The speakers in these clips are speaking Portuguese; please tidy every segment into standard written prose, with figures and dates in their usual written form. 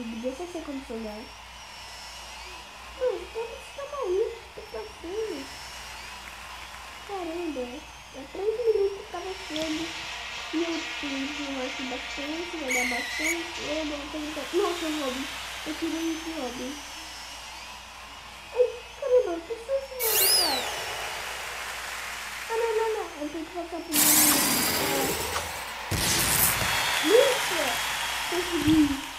YouTube. Deixa eu ser condição dela. Mano, como você tá maluco? Tô passando. Caramba. Há 3 minutos que tava sendo. E eu tenho aqui bastante, vai dar bastante. Eu não tenho. Nossa, Robin. Eu tirei esse Robin. Ai, caramba, eu preciso ensinar do cara. Ah, não. Eu tenho que passar por mim. Nossa! Consegui.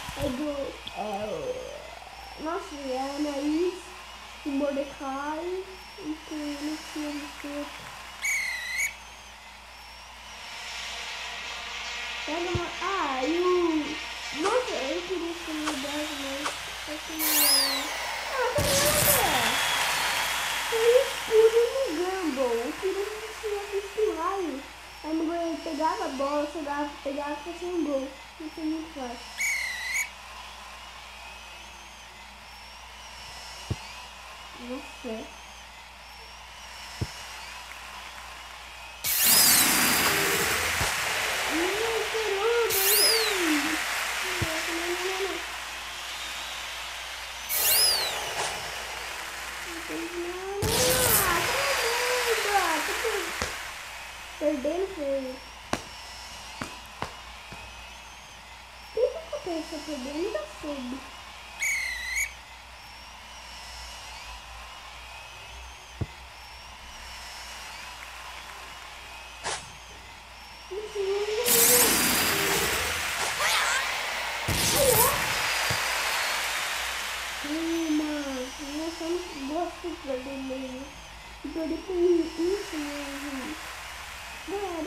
Nossa, é a Anaís, o Mordecai e tem não sei. Pega uma. Ah, e o. Nossa, eu queria ser mudado, mas acho que não é. Ah, caramba! Foi escuro no Gumball. Eu queria que tinha visto raio. Aí no goleiro pegava a bola, pegava e fazia um gol. Isso é muito fácil. Nossa. Perdendo feio. O que acontece se eu perder? Eu nunca soube. Nossa, eu não gosto de perder mesmo. E perder com isso mesmo. Galera, eu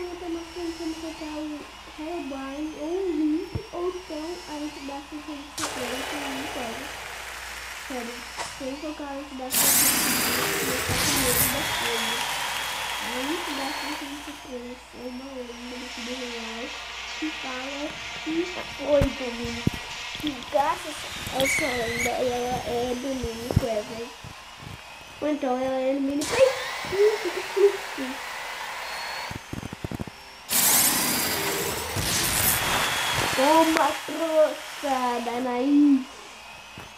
vou ter uma função de colocar o Hellboy ou o Link, ou então a gente dá função de secreto e não pode. Sério, sem colocar a gente dá função de secreto, a gente dá função de secreto, é uma lenda do real que fala que foi também. E graças a essa lenda, ela é do Mini Clever. Ou então ela é do Mini Clever. Toma trouxa da Anaís.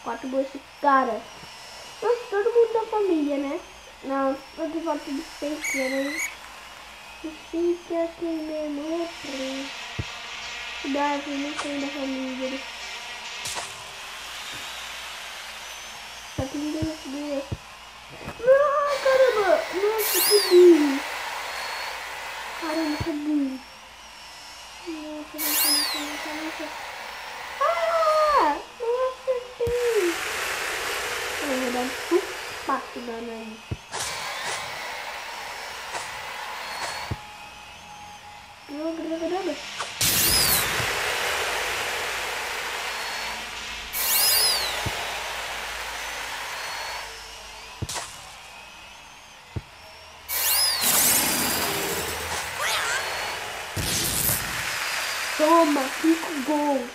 4 gols de cara. Nossa, todo mundo da família, né? Não, eu de volta de pequeno. Fica aqui mesmo. Cuidado, não tem da família. Tá tudo bem. Não, caramba. Nossa, que burro. Caramba, que burro. Nossa. Ah! Não acertei! Eu vou dar um chupaço da Anaís. Droga. Toma, 5 gols.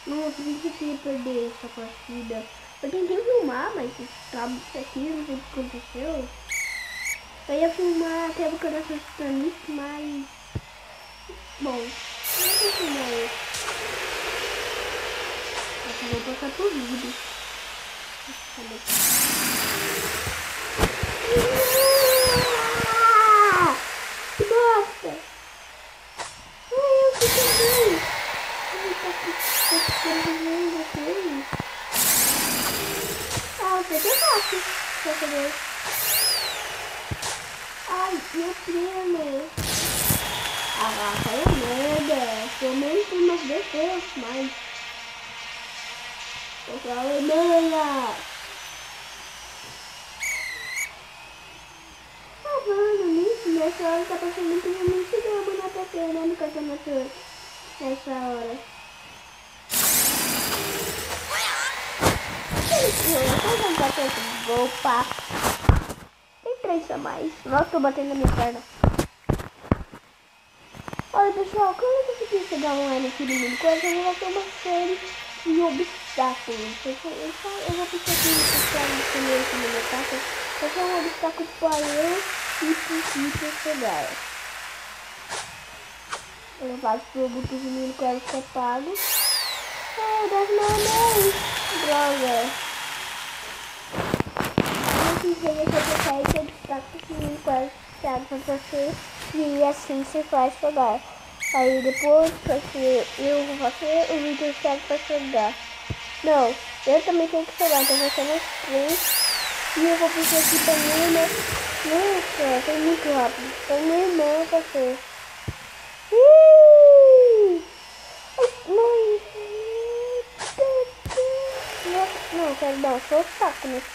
Nossa, eu não queria perder essa partida. Eu tentei filmar, mas aqui não sei o que aconteceu. Eu ia filmar até o coração Titanic, mas... Bom, eu não vou filmar isso. Eu vou passar por vídeo. Nossa! Eu fiquei bem! Foi que fácil. Ai, meu primo. Ah, caiu merda. Somente umas 2 vezes, mas... Tô com a Alemanha. Ah, mano, nisso, nessa hora tá passando muito grama na PP, né, no campeonato. Nessa hora. Opa! Tem 3 a mais. Nossa, tô batendo na minha perna. Olha, pessoal, quando eu conseguir chegar online aqui no Mini Coisa, eu vou ter uma série de obstáculos. Eu vou ficar aqui no pessoal no primeiro que me ataca. Eu tenho um obstáculo para eu e preciso chegar. Eu faço pro grupo de Mini Coisa que é pago. Ai, das droga. Esse vídeo aqui eu quero que eu destaque o sininho para você e assim você faz jogar. Aí depois eu vou fazer o vídeo certo para jogar. Não, eu também tenho que jogar, então vai ser mais 3. E eu vou pedir aqui pra minha irmã. Nossa, foi muito rápido. Pra minha irmã fazer. Não, eu quero dar só o saco nesse.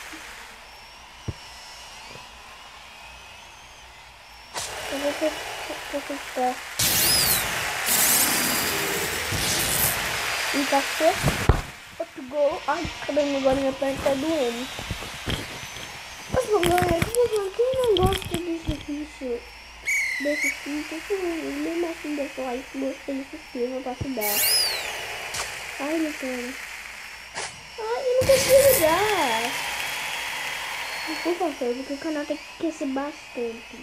Eu vou testar. E café. Outro gol. Ai, caramba, agora minha perna tá doendo. Mas galera, quem não gosta desse vídeo, mesmo assim deixa o like, gostei, se inscreva pra ajudar. Ai, meu Deus. Ai, eu não consigo jogar. Por favor, porque o canal tem que crescer bastante.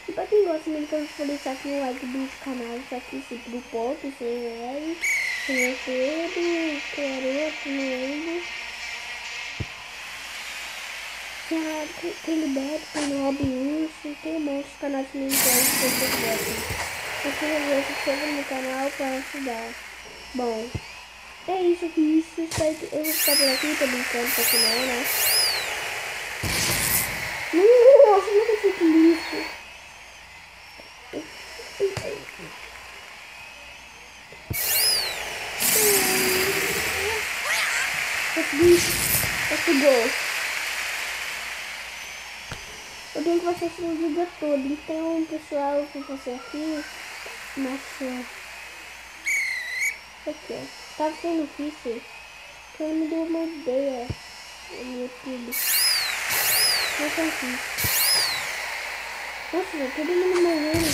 E pra quem gosta mesmo, então vou deixar aqui o like do canal, só que se pro ponto, sem like, sem acordo, garoto, não lembro. Tem Liberto, tem Hobby Urso, tem um monte de canais que me entendem que vocês gostam. Mas se você se inscreva no canal para ajudar. Bom, é isso. Espero que eu vou ficar por aqui, tô brincando pra final, né? Nossa, eu nunca fiz isso. Esse gol. Eu tenho que fazer esse vídeo todo, então pessoal, eu vou fazer aqui, mas aqui, tá sendo difícil, que me deu uma ideia no YouTube, não tá aqui. Nossa, todo mundo morrendo.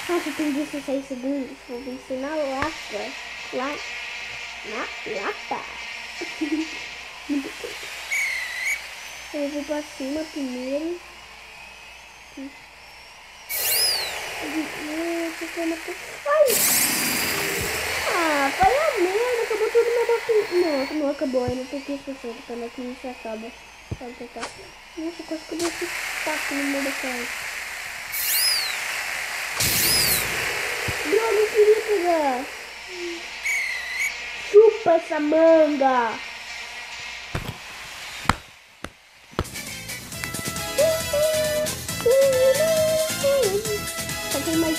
Nossa, tem 16 segundos, vou vencer na lata, na lata. Muito coisa. Eu vou pra cima primeiro. Ai! Ah, foi a merda, acabou tudo meu botão. Não acabou ainda, tem 15%, quando aqui não se acaba. Nossa, quase que eu dei esse taco no meu botão. Droga, eu queria pegar. Chupa essa manga. Mas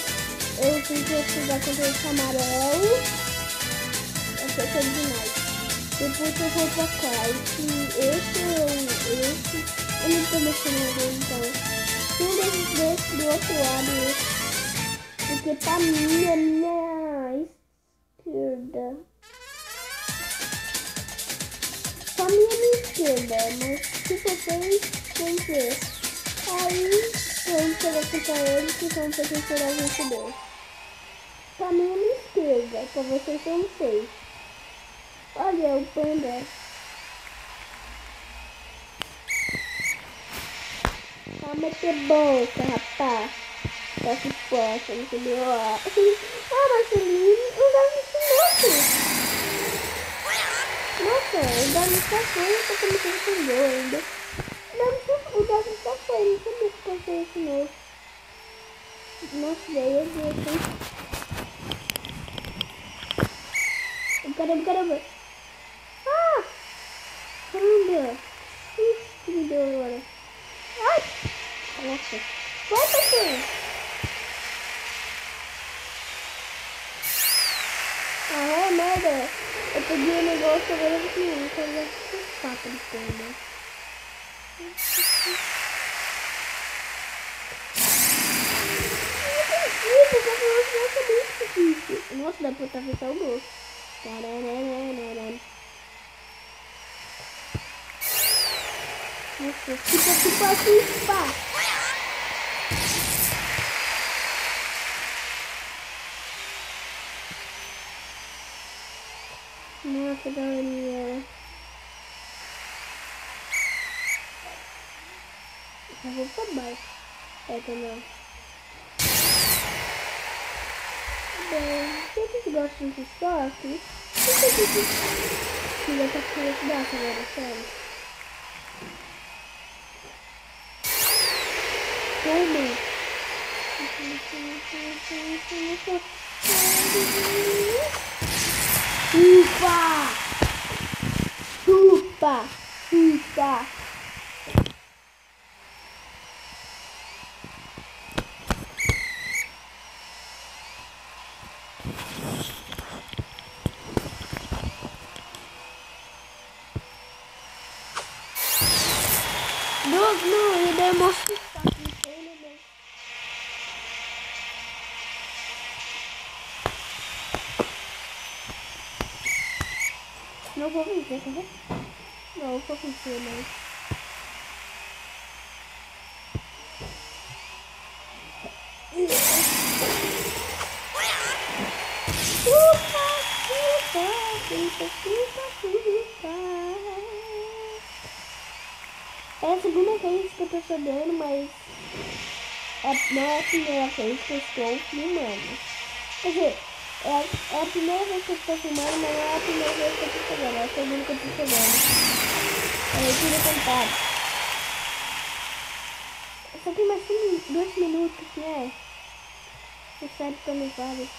eu tenho que estudar contra esse amarelo. Essa é demais. Depois eu vou pra cá. Esse eu não tô mexendo então. Um desses dois do outro lado. Porque pra mim é minha esquerda. Pra mim é minha esquerda. Mas se vocês vão ver. Aí vamos pegar contra eles que vão ter que tirar 22. Pra mim é minha esquerda, pra vocês são 6. Olha o panda. Vai meter boca, rapaz. Tá se posta, entendeu? Marcelinho, o Davi se nossa, o Davi só foi, eu tô começando com gol ainda. O Davi só foi, não sabia que fazer esse novo. Nossa, daí eu vi assim. Caramba. Ah! Caramba! Que me deu agora. Ai! Nossa. Volta, filho! Ah, é merda! Eu peguei o negócio agora eu não quero ver que saco de pena. Nossa, dá pra atravessar o gol. Nossa, chupa. Nossa, galerinha. Eu vou pra baixo. É, também. bem. Se vocês gostam de estoque, que eu tô ficando graça agora, sério. Como? Chupa! Chupa! Chupa! Não, ele é mostra o saco, não sei, né? Não vou vencer, quer ver? Não, eu vou vencer, não. É a segunda vez que eu tô jogando, mas não é a primeira vez que eu estou filmando. Quer dizer, é a primeira vez que eu estou filmando, mas não é a primeira vez que eu estou jogando, é a segunda que eu estou jogando. Eu queria contar. Só tem mais 2 minutos, né? O sério também vale.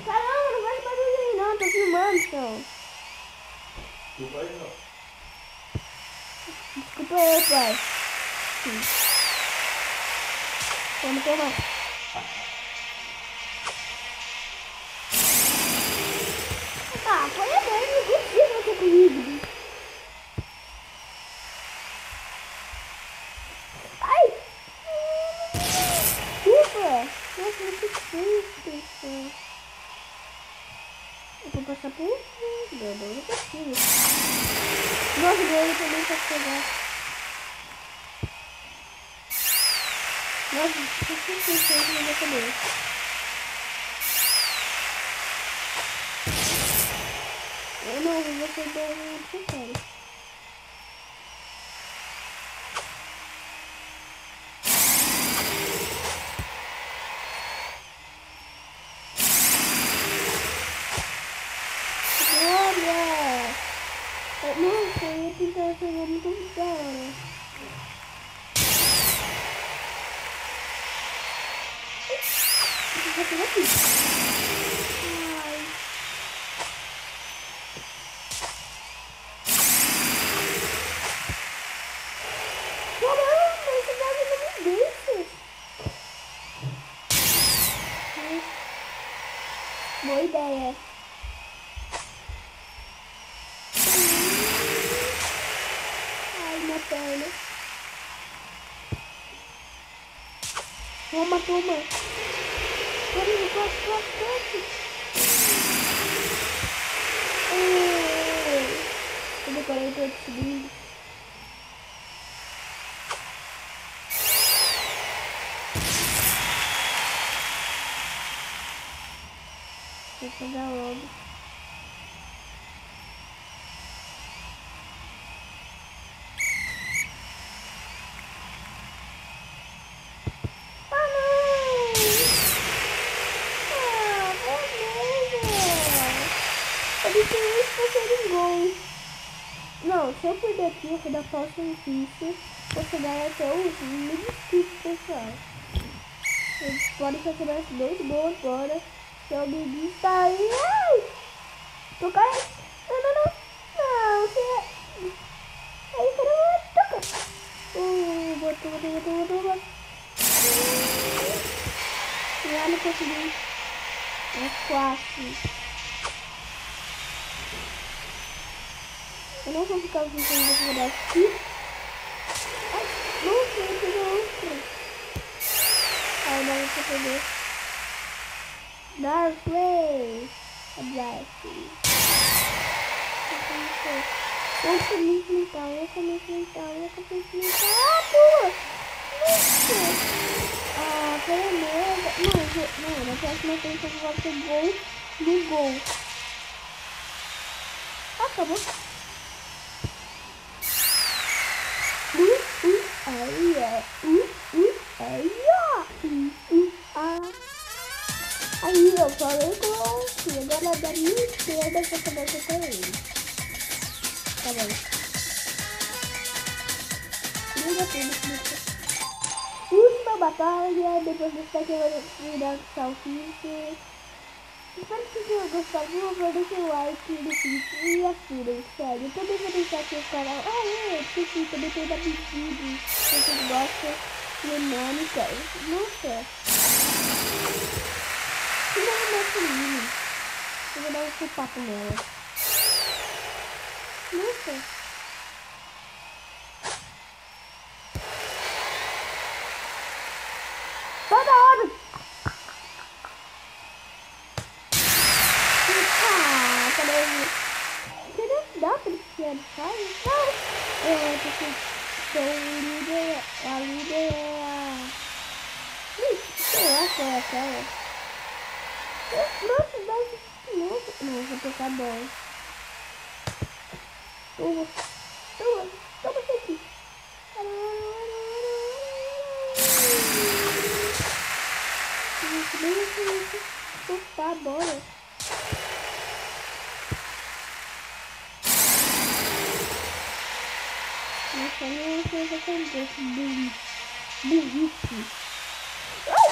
Caramba, não faz barulho aí não, tô filmando, então. Não vai não. Desculpa aí, pai. Sim. Vamos tomar. Ah, foi a merda, não consigo você comigo. Ai! Desculpa! Nossa, muito feio, pessoal. Eu vou passar por um. Não consigo. Nossa, ele também tá pegar. Nossa, eu tô pensando na minha cabeça. Eu não vou perder o que eu quero. Olha! Nossa, eu ia tentar jogar muito da hora. Eu vou pegar aqui. Ai. Caramba, esse dado não me deixa. Boa ideia. Ai, minha perna. Toma. Corre. Eu decorei todo segundo. Vou pegar logo. Não, se eu perder aqui, eu vou dar falsa notícia. Vou chegar até os 1000 inscritos, pessoal. Vocês podem receber esses 2 gols agora. Se alguém está aí. Ai! Tô caindo. Não, você é. Aí, caramba, toca. Botou. Não consegui. É quase. Eu não vou ficar tentando decorar aqui. Ai, nossa, eu peguei outra. Ai, não vou perder. Darkway. Abraço. Eu comecei mental. Ah, pula! Nossa! Ah, pelo menos. Não, na próxima vez eu vou ter gol no gol. Acabou. Aí eu falei com o filho, agora da minha esquerda eu vou começar com ele. Tá bom. Última batalha, depois dessa aqui eu vou virar salsicha. Espero que vocês tenham gostado. Por favor, deixa o like no vídeo e assinem, sério. Também vou deixar aqui o canal. Esqueci, também tem da Bikibi. Se vocês gostam do nome, sério. Nossa. Que nome é esse menino? Eu vou dar um chupapo nela. Nossa. Toda hora. Dá pra ser, sabe? Não! Porque o líder, a líder é a... sei lá qual é aquela. Nossa, não, vou tocar bom. Toma isso aqui. Tá, bora. Nossa, não sei se eu tenho burrice. Ai!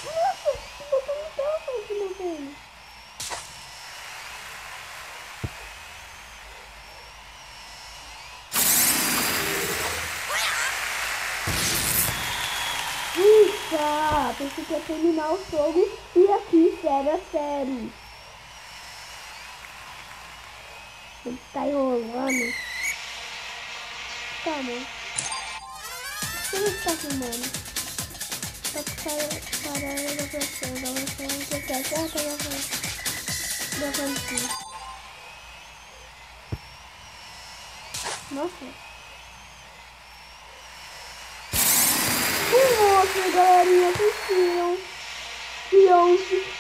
Nossa, que botão não tava aqui, meu velho. Ufa! Pensei que ia terminar o jogo e aqui, sério. Ele tá enrolando. Calma. Por que tá filmando? Só que para a gravação, que eu quero que ela tá gravando aqui. Nossa. Nossa, galerinha, assistiram.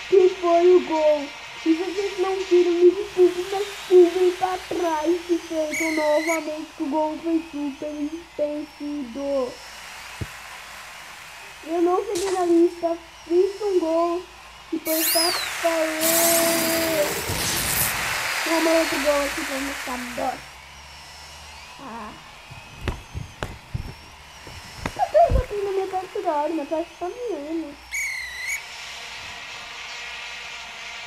Que foi o gol. Se vocês não viram, me desculpe, mas pulem pra trás que feitam novamente que o gol foi super impedido. Eu não segui na lista, fiz um gol e depois tá falando. Vamos outro gol aqui pra mostrar. Eu tô aqui na minha captura, minha parte tá mirando.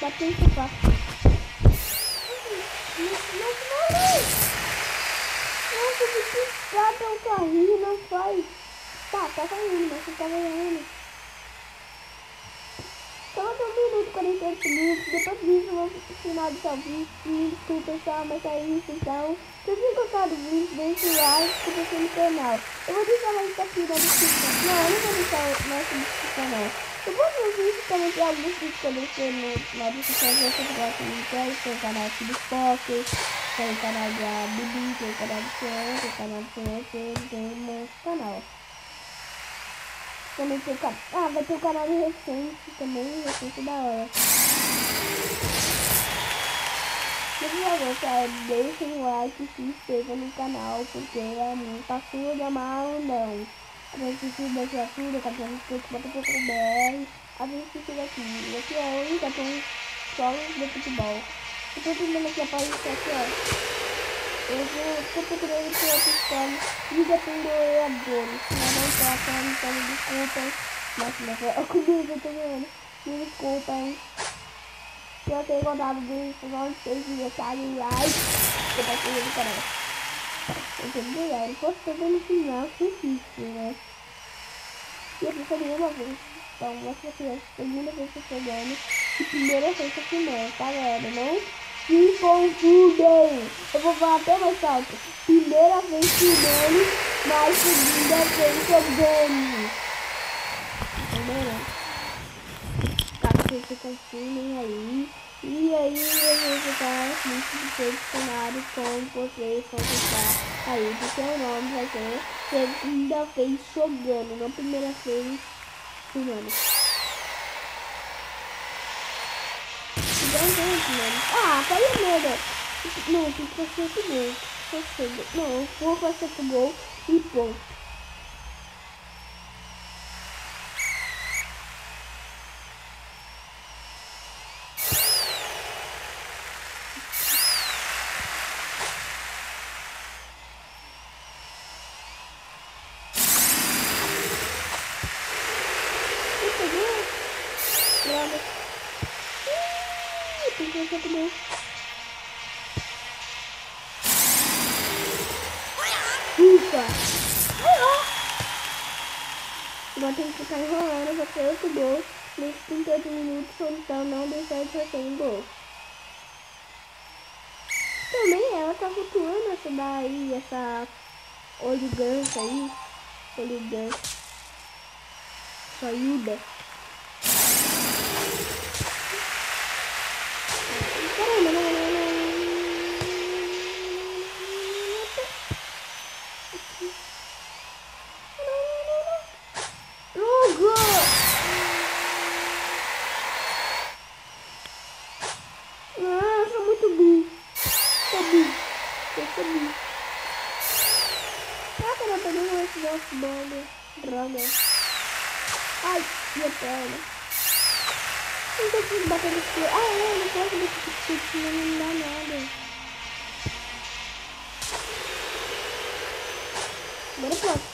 Bateu esse papo. Nossa, que cada um carrinho não faz. Tá caindo, mas você tá ganhando. Só até 1 minuto e 48 minutos. Depois disso, eu vou finalizar o vídeo. Desculpa, pessoal, mas é isso então. Se vocês gostaram do vídeo, deixe o like e se inscreva no canal. Eu vou deixar o link aqui na descrição. Não, eu não vou deixar o nosso descrição, não. Eu vou ver o vídeo também tem alguns vídeos que eu deixei na descrição. Se vocês gostam de mim, tem o canal aqui do Poker, tem o canal da Bibi, tem o canal do Cian, tem o canal do Cian, tem um monte de canal. Também tem o canal. Vai ter o canal do Recente também, Recente da hora. Se vocês gostarem, deixem o like e se inscrevam no canal, porque é muito ajuda, mal não. A gente se deixa tudo, a gente bota pouco BR, a gente fica aqui. E aqui é a única tem só de futebol. Eu tô terminando aqui a página aqui, ó. Eu tô procurando por outra história e dependedores. Mas não tô achando, então me desculpem. Nossa, comigo eu tô vendo. Me desculpem. Se eu tenho contado disso, não sei se deixarem like. Eu tô fazendo do canal. Entendeu, galera? Posso fazer no final, difícil, né? E eu fiz uma vez. Então, essa aqui é a segunda vez que eu tô jogando. E primeira vez que eu filmei, tá, galera? Não se confundem. Eu vou falar até mais alto. Primeira vez filmando, mas segunda vez jogando. Entendeu? Tá, vocês se confundem aí. E aí eu vou ficar muito decepcionado com vocês quando tá aí, porque o nome vai ser segunda vez jogando, não primeira vez filmando. Então, gente, mano. Tá aí, merda. Não, tem que fazer outro gol. Não, eu vou fazer outro gol e ponto. morrer. Ufa! Agora tem que ficar enrolando pra ter outro gol nesses 38 minutos, então não deixar de fazer um gol. Também ela tá flutuando essa daí, essa oligança aí. Oligança. Soyuda. Caramba, não. Logo! Nossa, muito burro. Eu sou burro. Ah, cara, eu peguei esse nosso bando. Droga. Ai, minha perna. Não consigo bater no fio. Ah, não posso bater no fio, não dá nada. Agora pronto.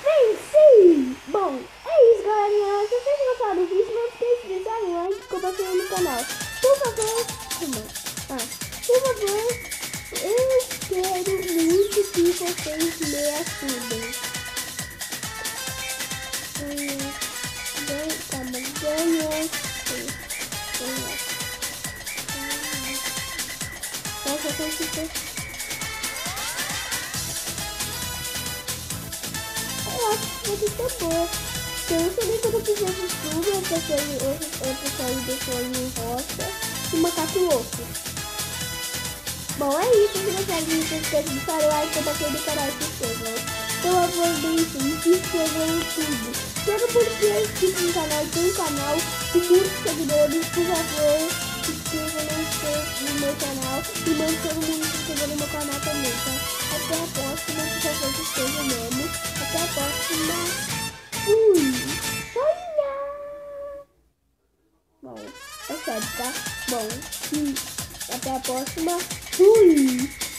Venci! Bom, é isso, galerinha. Se vocês gostaram do vídeo, não esqueça de deixar um like e compartilhar no canal. Por favor, eu quero muito que vocês me ajudem. Ganhou. Nossa, tem que ter. Eu acho que vai ser boa. Eu não sabia quando eu fiz esse estudo, eu pessoal deixou em roça e macaco louco. Bom, é isso. Se você gostar de inscrever no canal, compartilhar no canal e se inscrevam. Pelo amor de Deus, se inscrevam em tudo. Seja porque eu inscrevo no canal, tem um canal de muitos seguidores, por favor, se inscrevam no meu canal e mande todo mundo se inscrever no meu canal também, tá? Até a próxima, por favor, se inscrevam mesmo. Até a próxima. Fui! Sonha! Bom, é sério, tá? Bom, até a próxima. Fui!